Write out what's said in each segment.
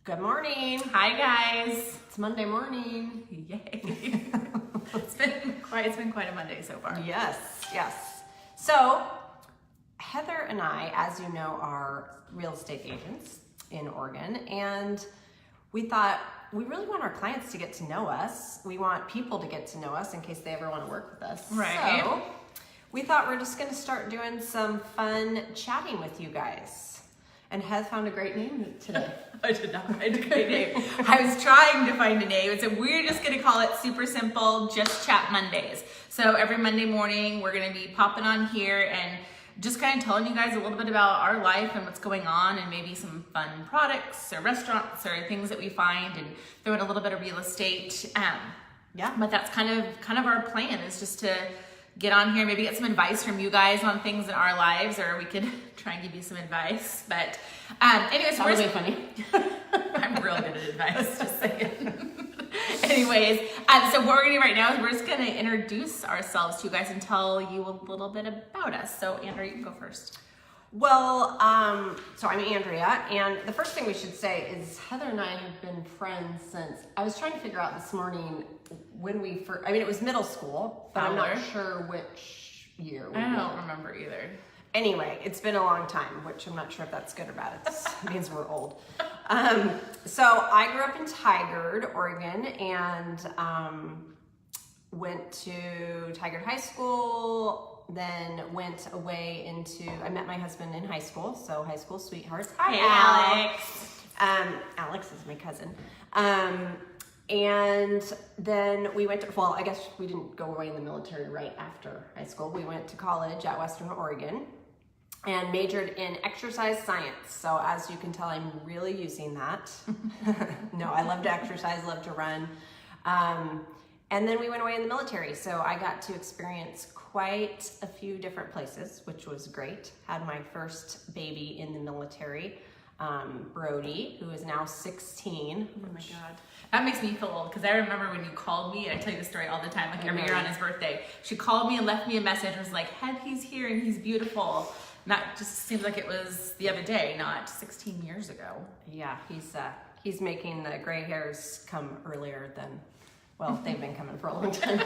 Good morning. Hi guys. It's Monday morning. Yay. It's been quite a Monday so far. Yes. So, Heather and I, as you know, are real estate agents in Oregon, and we thought we really want our clients to get to know us. We want people to get to know us in case they ever want to work with us. Right. So, we thought we're just going to start doing some fun chatting with you guys. And Heath found a great name today. I did not find a great name. I was trying to find a name, so we're just gonna call it super simple, Just Chat Mondays. So every Monday morning, we're gonna be popping on here and just kind of telling you guys a little bit about our life and what's going on, and maybe some fun products or restaurants or things that we find, and throw in a little bit of real estate. But that's kind of our plan, is just to get on here, maybe get some advice from you guys on things in our lives, or we could try and give you some advice. But anyways, That would be funny. I'm real good at advice, just saying. Anyways, so what we're gonna do right now is we're just gonna introduce ourselves to you guys and tell you a little bit about us. So Andrea, you can go first. Well, so I'm Andrea, and the first thing we should say is Heather and I have been friends since, I was trying to figure out this morning when we first, it was middle school, but I'm not sure which year. I don't remember either. Anyway, it's been a long time, which I'm not sure if that's good or bad. It means we're old. So I grew up in Tigard, Oregon, and went to Tigard High School, then went away I met my husband in high school, so high school sweethearts. Hi, Alex. Alex is my cousin. And then we went to, I guess we didn't go away in the military right after high school. We went to college at Western Oregon and majored in exercise science. So as you can tell, I'm really using that. No, I love to exercise, love to run. And then we went away in the military. So I got to experience quite a few different places, which was great. Had my first baby in the military, Brody, who is now 16. Oh my God. That makes me feel old, because I remember when you called me, and I tell you the story all the time, like every year on his birthday. She called me and left me a message and was like, Heath, he's here and he's beautiful. And that just seems like it was the other day, not 16 years ago. Yeah, he's making the gray hairs come earlier than, well, they've been coming for a long time.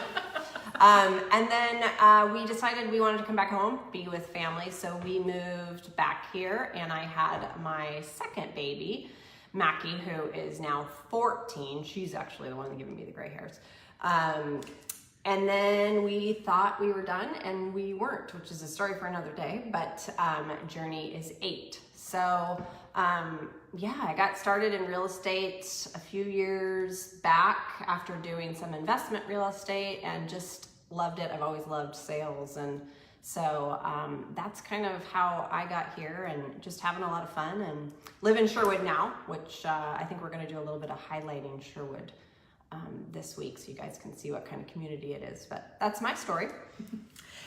And then we decided we wanted to come back home, be with family. So we moved back here, and I had my second baby, Mackie, who is now 14. She's actually the one giving me the gray hairs. And then we thought we were done, and we weren't, which is a story for another day, but Journey is 8. So I got started in real estate a few years back after doing some investment real estate, and just loved it. I've always loved sales, and so that's kind of how I got here, and just having a lot of fun, and live in Sherwood now, which I think we're going to do a little bit of highlighting Sherwood this week, so you guys can see what kind of community it is. But that's my story.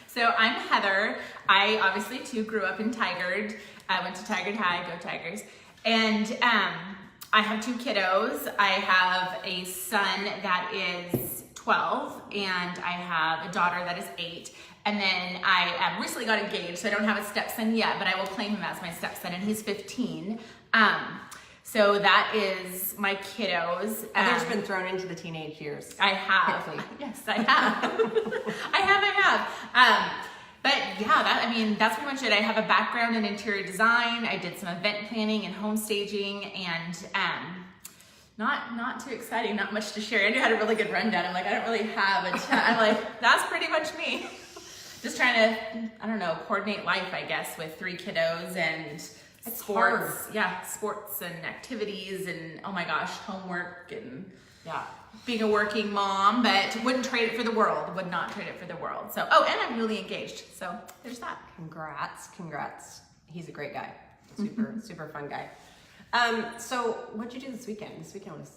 So I'm Heather. I obviously too grew up in Tigard. I went to Tigard High, go Tigers. And I have 2 kiddos. I have a son that is 12, and I have a daughter that is 8. And then I recently got engaged, so I don't have a stepson yet, but I will claim him as my stepson, and he's 15. So that is my kiddos. Heather's been thrown into the teenage years. I have. Quickly. Yes, I have. I have. But yeah, that's pretty much it. I have a background in interior design. I did some event planning and home staging, and not too exciting, not much to share. Andrew had a really good rundown. I'm like, I don't really have a ton. I'm like, that's pretty much me. Just trying to, coordinate life, I guess, with 3 kiddos and sports. Hard. Yeah, sports and activities, and oh my gosh, homework, and Yeah. being a working mom, but wouldn't trade it for the world. Would not trade it for the world. So, and I'm newly engaged. So there's that. Congrats. He's a great guy. Super fun guy. So what'd you do this weekend? This weekend was...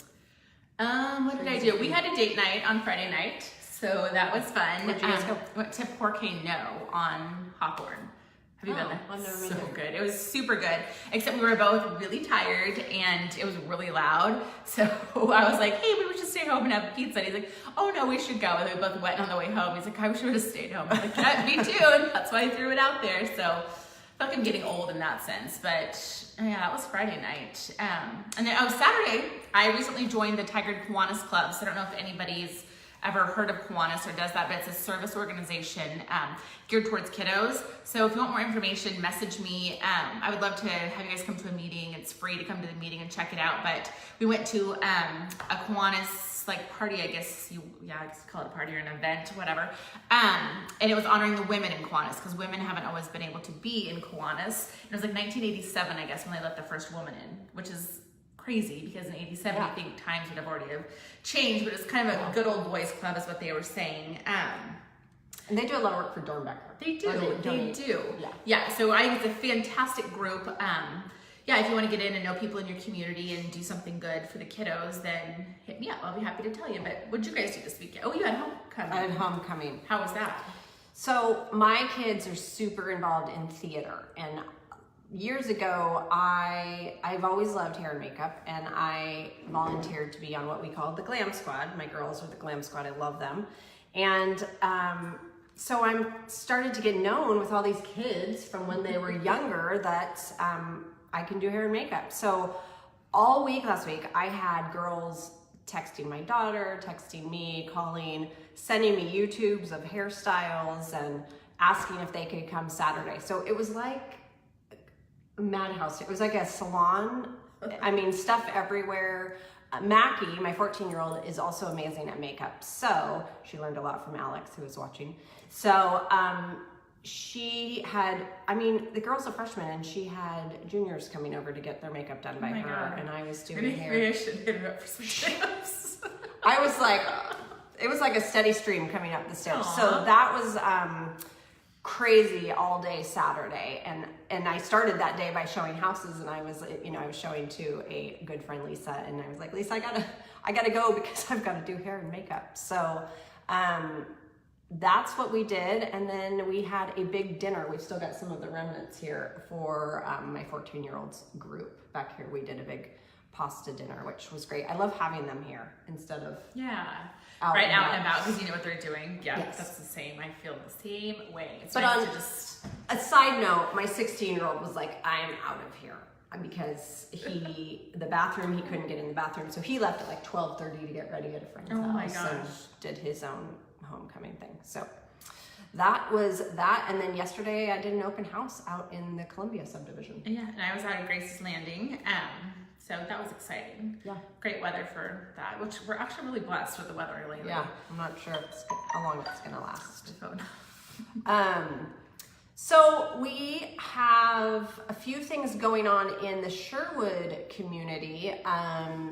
What did I do? We had a date night on Friday night, so that was fun. Where'd you guys go? Went to Porcano on Hawthorne. Have you been there? I've never been So there. good. It was super good, except we were both really tired and it was really loud. So I was like, hey, we should stay home and have pizza. And he's like, oh no, we should go. And we both went on the way home. He's like, I wish we would have stayed home. I was like, yeah, me too. And that's why I threw it out there. So feel like I'm getting old in that sense, but yeah, that was Friday night. And then, Saturday, I recently joined the Tiger Kiwanis Club. So I don't know if anybody's ever heard of Kiwanis or does that, but it's a service organization geared towards kiddos. So if you want more information, message me. I would love to have you guys come to a meeting. It's free to come to the meeting and check it out. But we went to a Kiwanis party, I guess you call it a party or an event, whatever. And it was honoring the women in Kiwanis because women haven't always been able to be in Kiwanis. And it was like 1987, I guess, when they let the first woman in, which is crazy because in 87, I think times would have already have changed, but it's kind of a good old boys club is what they were saying. And they do a lot of work for Dornbecker. They do. Yeah, so it's a fantastic group. If you want to get in and know people in your community and do something good for the kiddos, then hit me up. I'll be happy to tell you. But what did you guys do this weekend? Oh, you had homecoming. I had homecoming. How was that? So my kids are super involved in theater, and years ago, I've always loved hair and makeup, and I volunteered to be on what we called the Glam Squad. My girls are the Glam Squad. I love them. And so I'm started to get known with all these kids from when they were younger that I can do hair and makeup. So all week last week, I had girls texting my daughter, texting me, calling, sending me YouTubes of hairstyles and asking if they could come Saturday. So it was like madhouse. It was like a salon. I mean, stuff everywhere. Mackie, my 14-year-old, is also amazing at makeup. So she learned a lot from Alex, who was watching. So she had, the girl's a freshman, and she had juniors coming over to get their makeup done by her. God. And I was doing hair. Maybe I should hit her up for some tips. I was like, it was like a steady stream coming up the stairs. Aww. So that was crazy all day Saturday, and I started that day by showing houses, and I was showing to a good friend, Lisa, and I was like, Lisa, I gotta go because I've got to do hair and makeup. So that's what we did, and then we had a big dinner. We've still got some of the remnants here for my 14-year-old's group back here. We did a big pasta dinner, which was great. I love having them here instead of out and about because you know what they're doing. Yeah, yes. That's the same. I feel the same way. It's nice to just... A side note, my 16-year-old was like, I'm out of here because the bathroom, he couldn't get in the bathroom, so he left at like 12:30 to get ready at a friend's house. My gosh. And did his own homecoming thing. So that was that. And then yesterday I did an open house out in the Columbia subdivision. Yeah, and I was out at Grace's Landing. So that was exciting. Yeah. Great weather for that, which we're actually really blessed with the weather lately. Yeah, I'm not sure how long it's gonna last. So we have a few things going on in the Sherwood community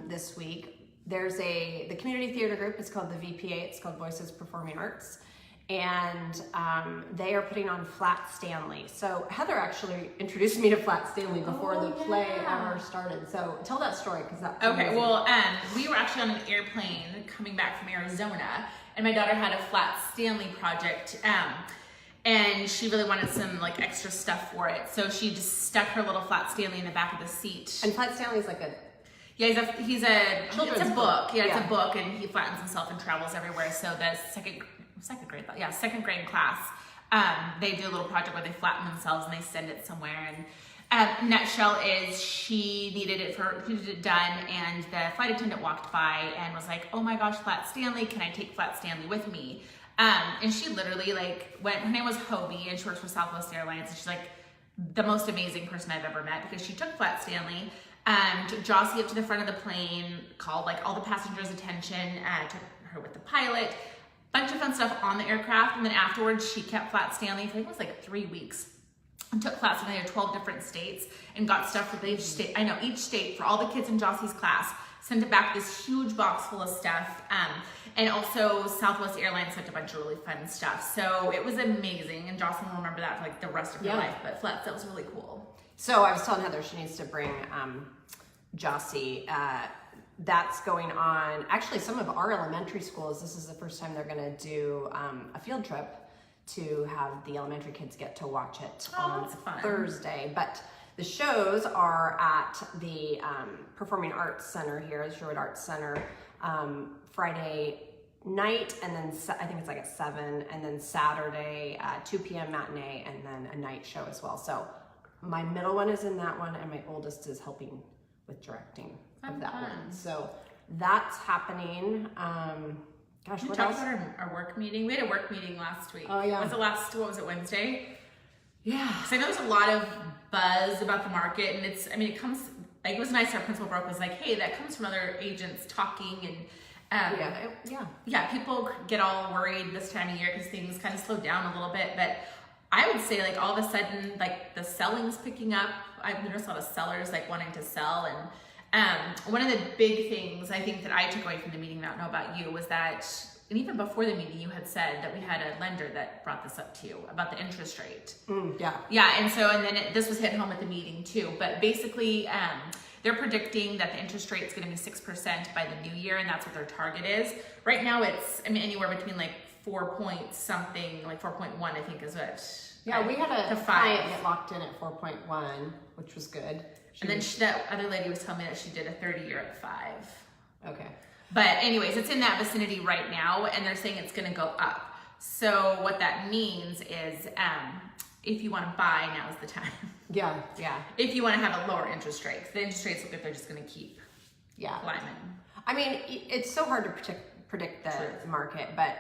this week. There's the community theater group. It's called the VPA. It's called Voices Performing Arts. And they are putting on Flat Stanley. So Heather actually introduced me to Flat Stanley before the play ever started. So tell that story, because that's okay. Well, we were actually on an airplane coming back from Arizona, and my daughter had a Flat Stanley project, and she really wanted some like extra stuff for it. So she just stuck her little Flat Stanley in the back of the seat. And Flat Stanley's like a it's a book. Yeah, it's a book, and he flattens himself and travels everywhere. So the second grade class, they do a little project where they flatten themselves and they send it somewhere. And nutshell is she needed it done, and the flight attendant walked by and was like, "Oh my gosh, Flat Stanley, can I take Flat Stanley with me?" And she literally her name was Hobie, and she works for Southwest Airlines, and she's like the most amazing person I've ever met, because she took Flat Stanley, took Jossie up to the front of the plane, called all the passengers' attention, took her with the pilot, bunch of fun stuff on the aircraft, and then afterwards she kept Flat Stanley for I think it was 3 weeks, and took Flat Stanley to 12 different states and got stuff for each state. I know each state for all the kids in Jossie's class, sent it back this huge box full of stuff, and also Southwest Airlines sent a bunch of really fun stuff. So it was amazing, and Jocelyn will remember that for the rest of her life. But that was really cool. So I was telling Heather she needs to bring Jossie. That's going on. Actually, some of our elementary schools, this is the first time they're going to do a field trip to have the elementary kids get to watch it on Thursday. But the shows are at the Performing Arts Center here, the Sherwood Arts Center, Friday night, and then I think it's at 7, and then Saturday 2 p.m. matinee, and then a night show as well. So my middle one is in that one, and my oldest is helping with directing of that Fun. one. So that's happening. Gosh, Can we what talk else? about our work meeting? We had a work meeting last week. Oh, yeah. What was it, Wednesday? Yeah. Because I know there's a lot of buzz about the market, and it comes, like, it was nice. Our principal broker was like, hey, that comes from other agents talking, and yeah, people get all worried this time of year because things kind of slow down a little bit. But I would say, like, all of a sudden, like, the selling's picking up. I've noticed a lot of sellers, like, wanting to sell. And one of the big things I think that I took away from the meeting, I don't know about you, was that, and even before the meeting, you had said that we had a lender that brought this up to you about the interest rate. Yeah, and then this was hit home at the meeting too. But basically, they're predicting that the interest rate is going to be 6% by the new year, and that's what their target is. Right now, it's anywhere between like 4 point something, like 4.1, I think is what. Yeah, we had a to client 5. get locked in at 4.1, which was good. And then that other lady was telling me that she did a 30-year at 5. Okay. But anyways, it's in that vicinity right now, and they're saying it's going to go up. So what that means is, if you want to buy, now's the time. Yeah. If you want to have a lower interest rate, the interest rates look like they're just going to keep climbing. I mean, it's so hard to predict the market, but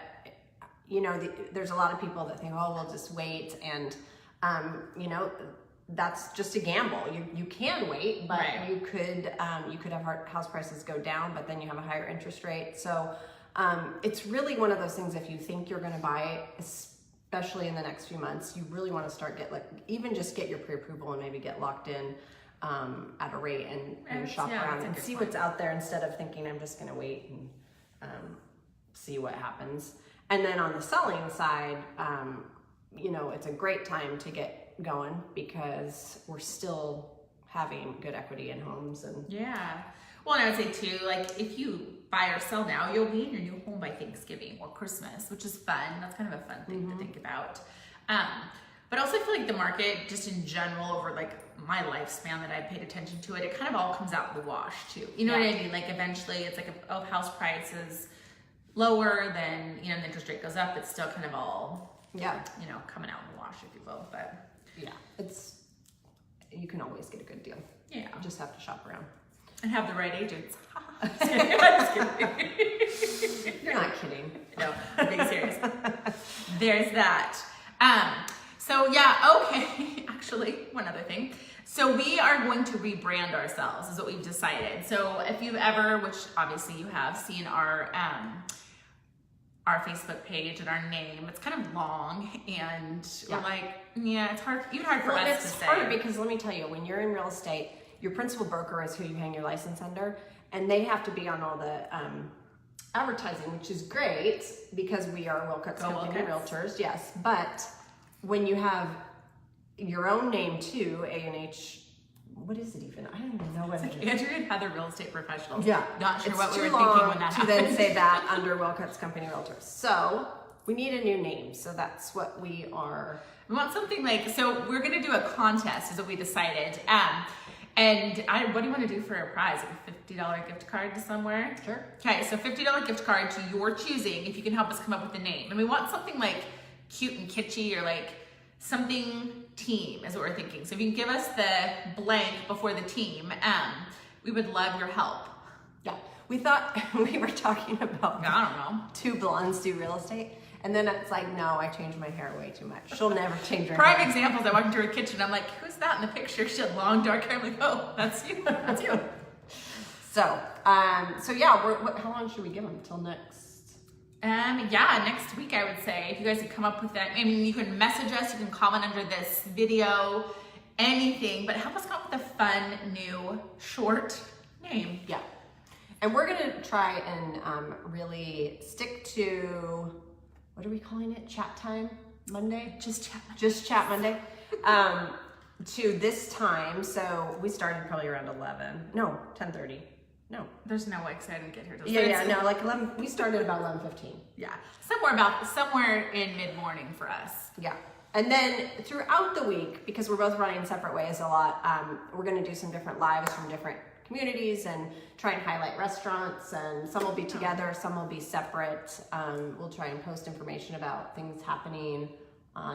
there's a lot of people that think, oh, we'll just wait, and that's just a gamble. You can wait, but Right. you could have house prices go down, but then you have a higher interest rate. So it's really one of those things. If you think you're going to buy, especially in the next few months, you really want to start even just get your pre-approval and maybe get locked in at a rate and shop around and see what's out there instead of thinking I'm just going to wait and see what happens. And then on the selling side, it's a great time to get going because we're still having good equity in homes. And well, and I would say too, like, if you buy or sell now, you'll be in your new home by Thanksgiving or Christmas, which is fun. That's kind of a fun thing to think about. But also I feel like the market just in general over like my lifespan that I paid attention to it kind of all comes out in the wash too. You know what I mean? Like eventually it's like if house price is lower, then the interest rate goes up, it's still kind of all coming out in the wash, if you will. But you can always get a good deal. Yeah. You just have to shop around. And have the right agents. Just kidding. You're not kidding. No, I'm being serious. There's that. Okay. Actually, one other thing. So we are going to rebrand ourselves is what we've decided. So if you've ever, which obviously you have, seen our Facebook page and our name, it's kind of long, and we're like, it's hard, even hard for us to say. It's hard because let me tell you, when you're in real estate, your principal broker is who you hang your license under, and they have to be on all the advertising, which is great because we are Wilcox Company Realtors, yes. But when you have your own name too, A&H, what is it even? I don't even know what it is. Andrew and Heather, real estate professionals. Yeah. Not sure it's what we too were thinking when that to happened. then say that under Wilcox Company Realtors. So we need a new name. So that's what we are. We want something like, so we're going to do a contest is what we decided. What do you want to do for a prize? Like a $50 gift card to somewhere? Sure. Okay, so $50 gift card to your choosing if you can help us come up with a name. And we want something like cute and kitschy or like something team is what we're thinking. So if you can give us the blank before the team, we would love your help. Yeah. We thought we were talking about I don't know. two blondes do real estate. And then it's like, no, I changed my hair way too much. She'll never change her Prime hair. examples, I walked into her kitchen, I'm like, who's that in the picture? She had long dark hair. I'm like, oh, that's you. That's you. So how long should we give them till next? Next week I would say, if you guys could come up with that. I mean, you can message us, you can comment under this video, anything, but help us come up with a fun, new, short name. Yeah. And we're gonna try and really stick to, what are we calling it? Chat time Monday? Just chat. Just chat Monday. To this time, so we started probably around 10:30. No. There's no way, because I didn't get here till like 11, we started about 11:15. Yeah, somewhere in mid-morning for us. Yeah. And then throughout the week, because we're both running separate ways a lot, we're gonna do some different lives from different communities and try and highlight restaurants, and some will be together, some will be separate. We'll try and post information about things happening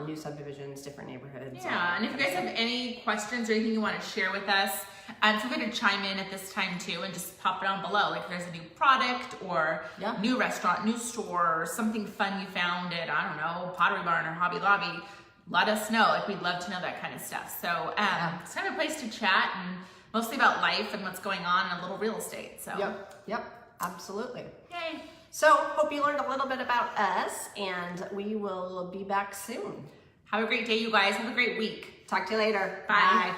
new subdivisions, different neighborhoods. Yeah, and if you guys have any questions or anything you want to share with us, feel free to chime in at this time too and just pop it down below. Like if there's a new product or new restaurant, new store, or something fun you found at, I don't know, Pottery Barn or Hobby Lobby, let us know. Like we'd love to know that kind of stuff. So it's kind of a place to chat and mostly about life and what's going on in a little real estate. So Yep, absolutely. Yay. So hope you learned a little bit about us, and we will be back soon. Have a great day, you guys. Have a great week. Talk to you later. Bye.